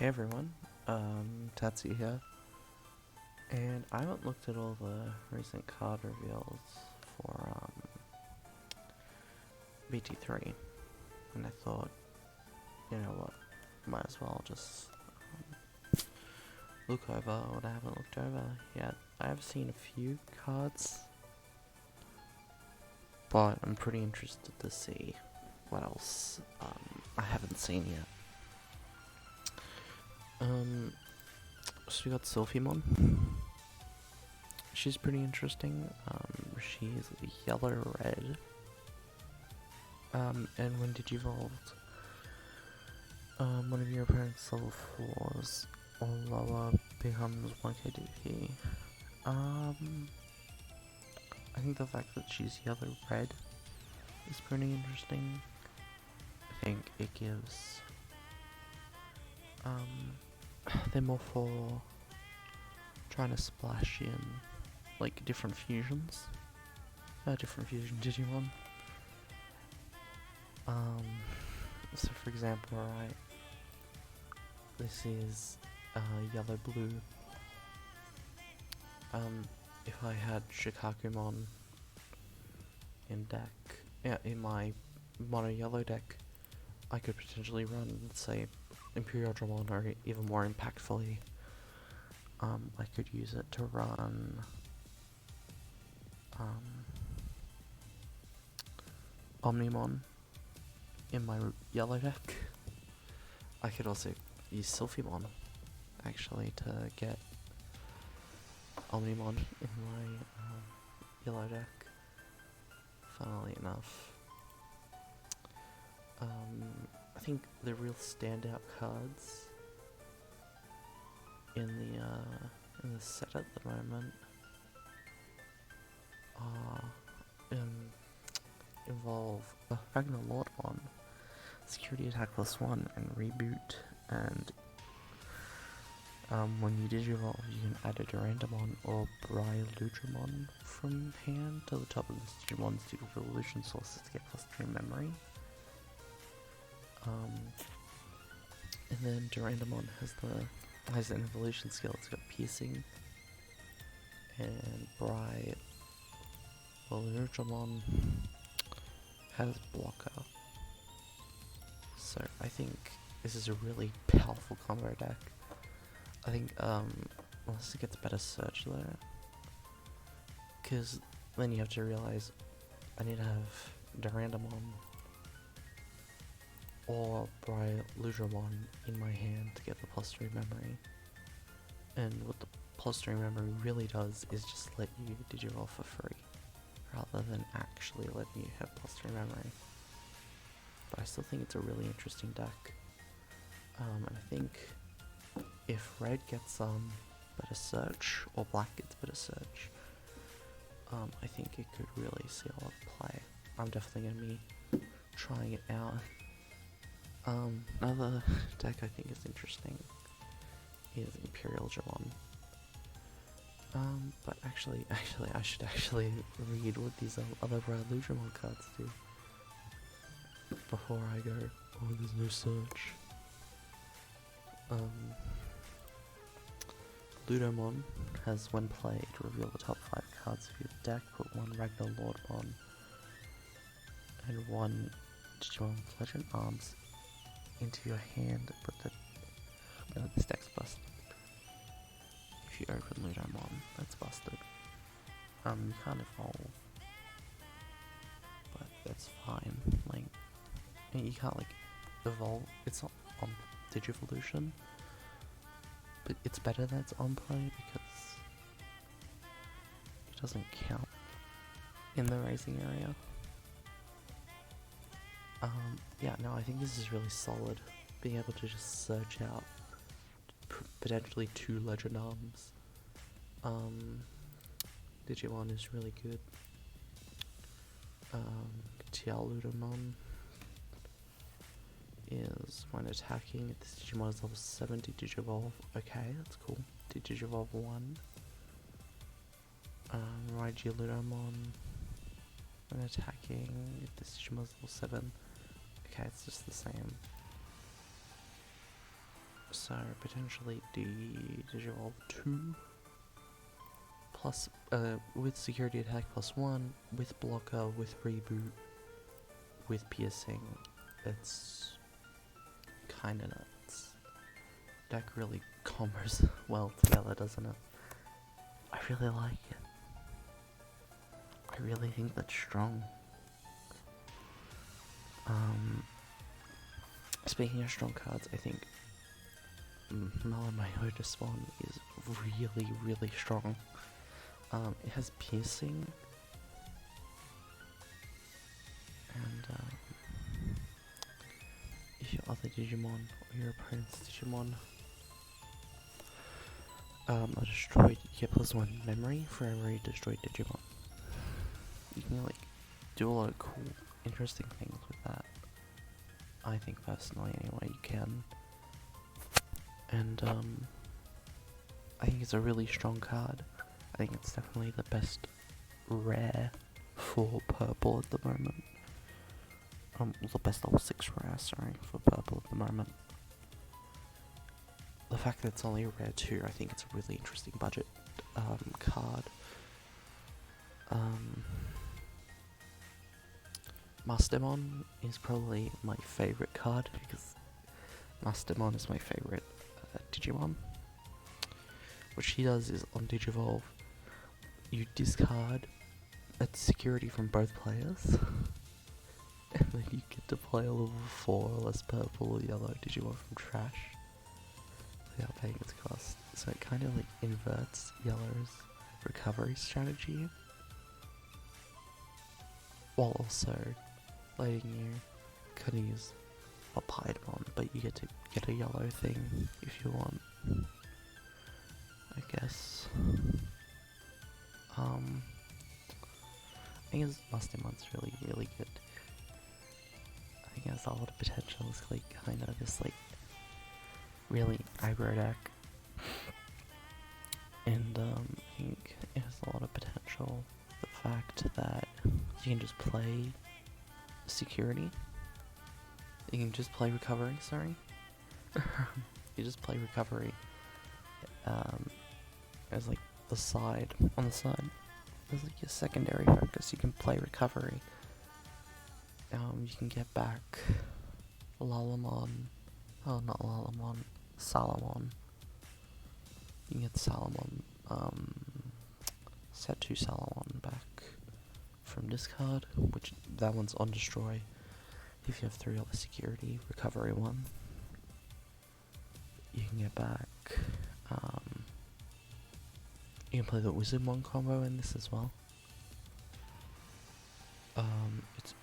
Hey everyone, Tatsu here, and I haven't looked at all the recent card reveals for BT3, and I thought, you know what, might as well just look over what I haven't looked over yet. I have seen a few cards, but I'm pretty interested to see what else I haven't seen yet. So we got Zubamon. She's pretty interesting. She's yellow-red. And when Digivolved, one of your opponent's level 4s or lower becomes 1k DP. I think the fact that she's yellow-red is pretty interesting. I think it gives, they're more for trying to splash in, like, different fusions. Different fusion Digimon. So for example, right, this is yellow-blue. If I had Shikakumon in deck, in my mono-yellow deck, I could potentially run, let's say, Paildramon, or even more impactfully, I could use it to run Omnimon in my yellow deck. I could also use Sylphimon actually to get Omnimon in my yellow deck, funnily enough. I think the real standout cards in the set at the moment involve Lordmon, Security Attack +1, and Reboot, and when you Digivolve you can add a Durandamon or Paildramon from hand to the top of this Digimon's two evolution sources to get +3 memory. And then Durandamon has an evolution skill. It's got piercing, and Paildramon has blocker. So I think this is a really powerful combo deck. I think unless it gets better search though, because then you have to realize I need to have Durandamon or Paildramon in my hand to get the +3 memory. And what the +3 memory really does is just let you Digivolve for free, rather than actually letting you have +3 memory. But I still think it's a really interesting deck. And I think if red gets better search, or black gets better search, I think it could really see a lot of play. I'm definitely going to be trying it out. Another deck I think is interesting is Paildramon. But actually, I should actually read what these other Paildramon cards do before I go, oh, there's no search. Ludomon has, when played, reveal the top 5 cards of your deck, put one Lordmon and one Digimon with Legend Arms into your hand, put the... No, this deck's busted. If you open Ludomon, that's busted. You can't evolve, but that's fine. Like, you can't, like, evolve. It's not on Digivolution, but it's better that it's on play because it doesn't count in the racing area. Yeah, no, I think this is really solid. Being able to just search out potentially 2 Legend Arms. Digimon is really good. Ludomon is, when attacking, this Digimon is level 70 Digivolve. Okay, that's cool. Digivolve 1. Ludomon, when attacking, if this Digimon is level 7. Okay, it's just the same. So potentially Digivolve 2 plus with security attack +1, with blocker, with reboot, with piercing. It's kinda nuts. Deck really combos well together, doesn't it? I really like it. I really think that's strong. Speaking of strong cards, I think Malamaihoda Spawn is really, really strong. It has piercing, and if your other Digimon or your opponent's Digimon are destroyed, you get +1 memory for every destroyed Digimon. You can like do a lot of cool, interesting things with that. I think personally, anyway, you can. And I think it's a really strong card. I think it's definitely the best rare for purple at the moment. The best level 6 rare, sorry, for purple at the moment. The fact that it's only a rare 2, I think it's a really interesting budget card. Mastermon is probably my favourite card because Mastermon is my favourite Digimon. What she does is on Digivolve, you discard a security from both players, and then you get to play a level 4 or less purple or yellow Digimon from trash without paying its cost. So it kind of like inverts yellow's recovery strategy, while also letting you kind of use a Paildramon, but you get to get a yellow thing if you want, I guess. I guess Mastermon's really, really good. I think it has a lot of potential. It's like kind of this like really aggro deck, and I think it has a lot of potential. The fact that you can just play security, you can just play recovery. Sorry, you just play recovery as like the side on the side. There's like your secondary focus. You can play recovery. You can get back Lalamon. Oh, not Lalamon. Salamon. You can get Salamon. Set 2 Salamon back from discard, which that one's on destroy. If you have 3 other security, recovery 1. You can get back. You can play the Zubamon combo in this as well. It's,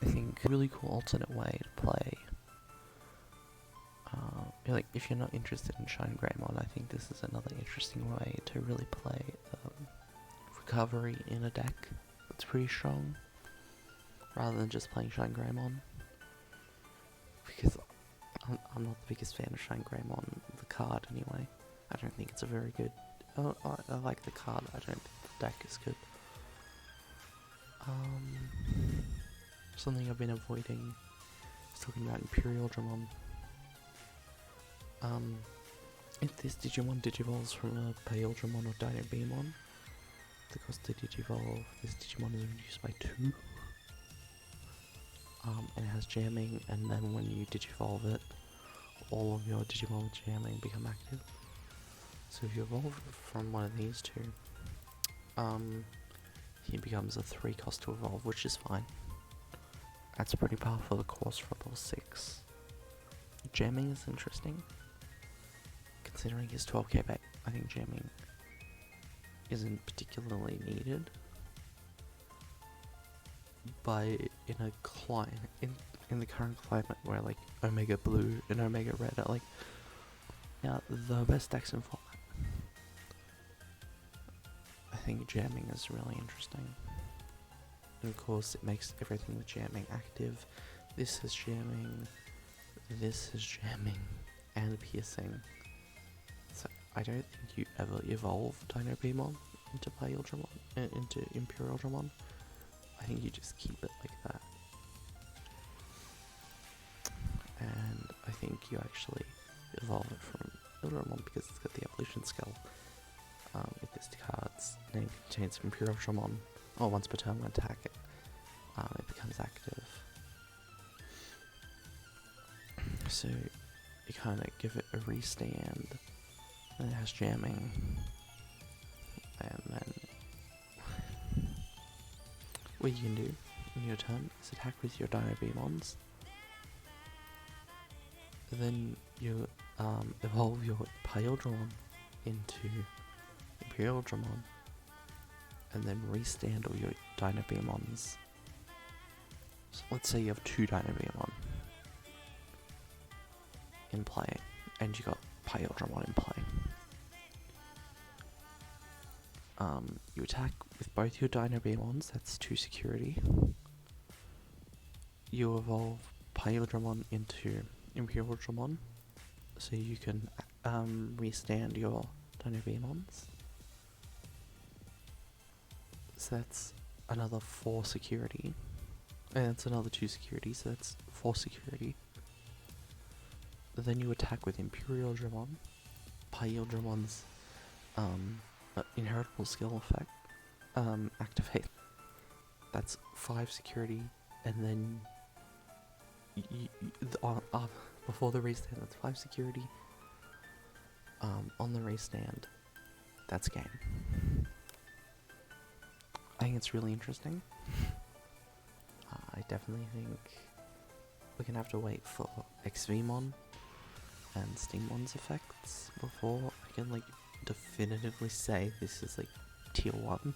I think, a really cool alternate way to play. Like, if you're not interested in Shine Greymon, I think this is another interesting way to really play recovery in a deck that's pretty strong, rather than just playing Shine Greymon. Because I'm not the biggest fan of Shine Greymon, the card anyway. I don't think it's a very good. I like the card, I don't think the deck is good. Something I've been avoiding is talking about Paildramon. If this Digimon digivolves from a Paildramon or Digimon, the cost to digivolve this Digimon is reduced by 2. And it has jamming, and then when you digivolve it, all of your Digimon with jamming become active. So if you evolve from one of these two, he becomes a 3 cost to evolve, which is fine. That's pretty powerful, of course, for level 6. Jamming is interesting. Considering his 12k back, I think jamming isn't particularly needed. But in a in the current climate where like Omega Blue and Omega Red are like the best decks in format, I think jamming is really interesting. And of course it makes everything with jamming active. This is jamming, and piercing. So I don't think you ever evolve Digimon into Paildramon, into Paildramon. I think you just keep it like that. And I think you actually evolve it from Paildramon because it's got the evolution skill. With this cards, and it contains Paildramon. Or once per turn when attack it becomes active. So you kind of give it a restand, and it has jamming, and then what you can do in your turn is attack with your Dinobemons. Then you evolve your Paildramon into Paildramon, and then restand all your Dinobemons. So let's say you have 2 Dinobemon in play, and you got Paildramon in play. You attack with both your Dinobemons, that's 2 security. You evolve Paildramon into Paildramon, so you can restand your Dinobemons. So that's another 4 security. And that's another 2 security, so that's 4 security. Then you attack with Paildramon. Paildramon's inheritable skill effect activate. That's 5 security, and then before the restand, that's 5 security. On the restand, that's game. I think it's really interesting. I definitely think we're gonna have to wait for XVmon and Steamon's effects before I can like definitively say this is like tier 1.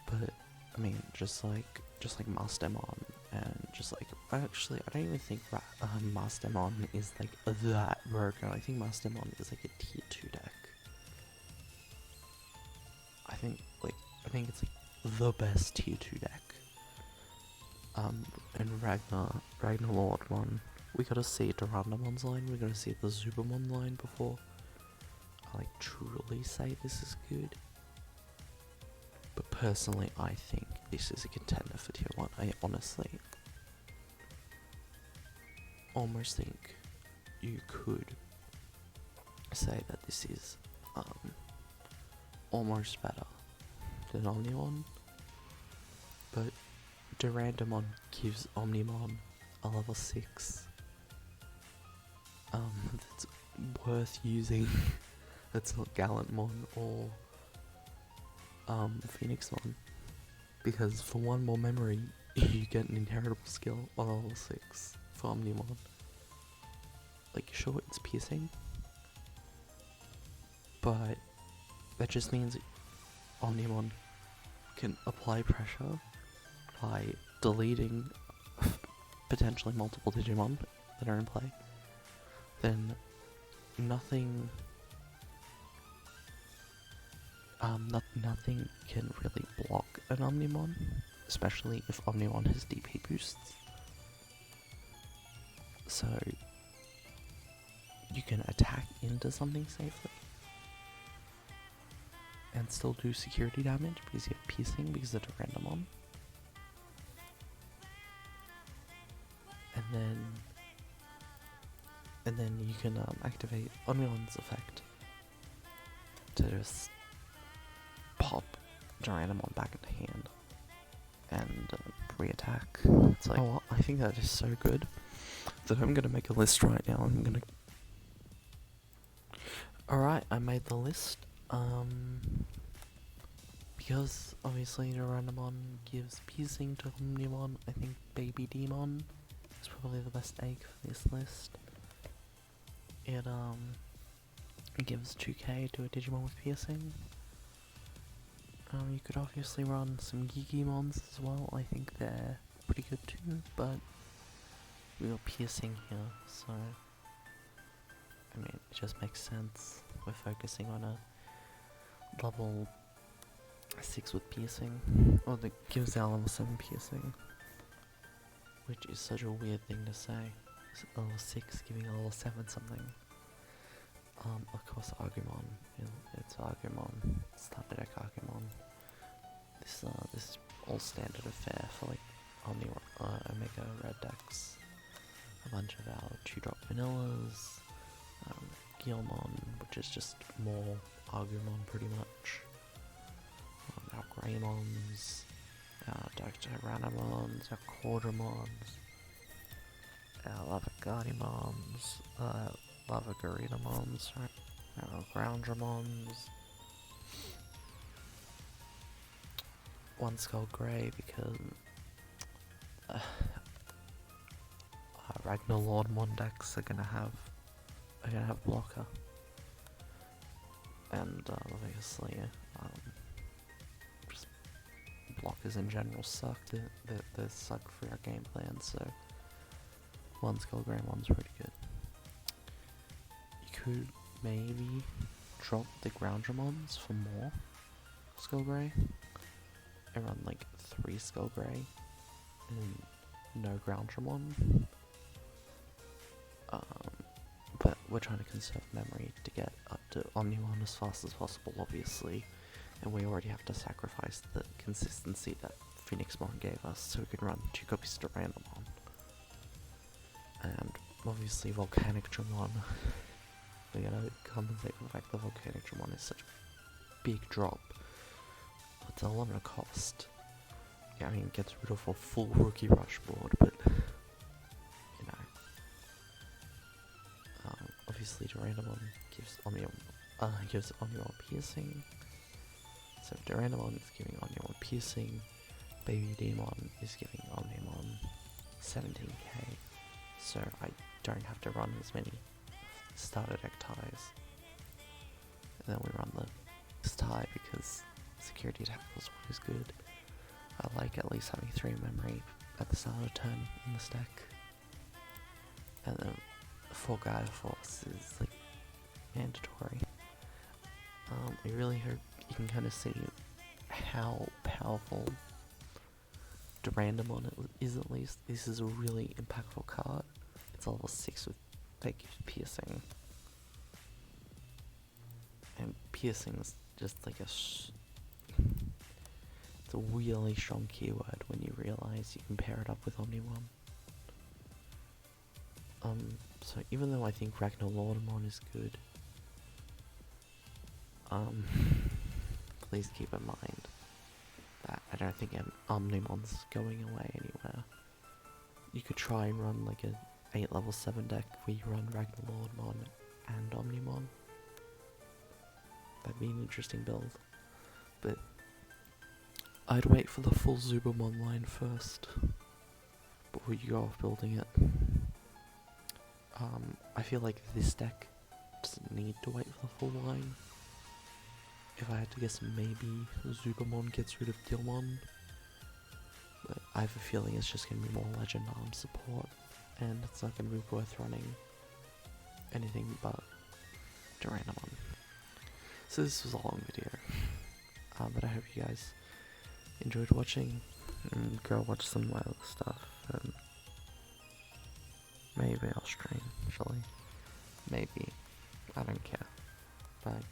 But I mean, just like Mastermon, and just like actually I don't even think Mastermon is like that broken. I think Mastermon is like a tier 2 deck. I think it's like the best tier 2 deck. And Ragnar Lord one, we gotta see Durandamon's line, we gotta see the Zubamon line before I like truly say this is good. But personally, I think this is a contender for tier 1. I honestly almost think you could say that this is almost better than Omnimon, but Durandamon gives Omnimon a level 6 that's worth using. That's not Gallantmon or Phoenixmon, because for one more memory you get an inheritable skill on level 6 for Omnimon. Like, sure, it's piercing, but that just means Omnimon can apply pressure by deleting potentially multiple Digimon that are in play. Then nothing can really block an Omnimon, especially if Omnimon has DP boosts. So you can attack into something safely and still do security damage because you have piercing because of Durandamon. And then you can activate Omnimon's effect to just pop Durandamon back into hand and re-attack. It's like, oh, I think that is so good that I'm gonna make a list right now. Alright, I made the list. Because obviously Gururumon gives piercing to Omnimon, I think Baby Demon is probably the best egg for this list. It gives 2k to a Digimon with piercing. You could obviously run some Gigimons as well, I think they're pretty good too, but we got piercing here, so I mean, it just makes sense. We're focusing on a level 6 with piercing, or that gives our level 7 piercing, which is such a weird thing to say. Level 6 giving a level 7 something. Of course, Agumon. It's Agumon. Standard deck Agumon. This is all standard affair for like Omega Red decks. A bunch of our 2-drop vanillas, Gururumon, which is just more Agumon pretty much, our Greymons, our Digimons, our Paildramons, our Digimons, Gururumons, our Groundramons. One's called Grey because Ragnarlord decks are gonna have blocker, and obviously just blockers in general suck. They suck for our game plan. So one Skull Grey one's pretty good. You could maybe drop the Groundramons for more Skull Grey and run like 3 Skull Grey and no Groundramon. But we're trying to conserve memory to get up to Omnimon as fast as possible, obviously, and we already have to sacrifice the consistency that Phoenixmon gave us so we can run 2 copies to Randomon. And obviously Volcanic Dramon, we're gonna compensate for the fact that Volcanic Dramon is such a big drop. It's a lot of cost. Yeah, I mean, it gets rid of a full rookie rush board, but you know. Obviously, Durandamon gives Omnimon piercing. So Durandamon is giving Omnimon piercing. Baby Demon is giving Omnimon 17k. So I don't have to run as many starter deck ties. And then we run the tie because Security Tackles one is good. I like at least having 3 memory at the start of turn in this deck. And then 4 Gaia Force is like mandatory. I really hope you can kind of see how powerful Durandamon is at least. This is a really impactful card. It's level 6 with fake piercing. And piercing is just like it's a really strong keyword when you realize you can pair it up with Omnimon. So even though I think Ragnarlordmon is good, please keep in mind that I don't think Omnimon's going away anywhere. You could try and run like an 8 level 7 deck where you run Ragnarlordmon and Omnimon. That'd be an interesting build, but I'd wait for the full Zubamon line first before you go off building it. I feel like this deck doesn't need to wait for the full line. If I had to guess, maybe Zubamon gets rid of Digimon, but I have a feeling it's just going to be more Legend Arm support, and it's not going to be worth running anything but Durandamon. So this was a long video, but I hope you guys enjoyed watching, and go watch some of my other stuff, and maybe I'll stream, actually. Maybe. I don't care. Bye.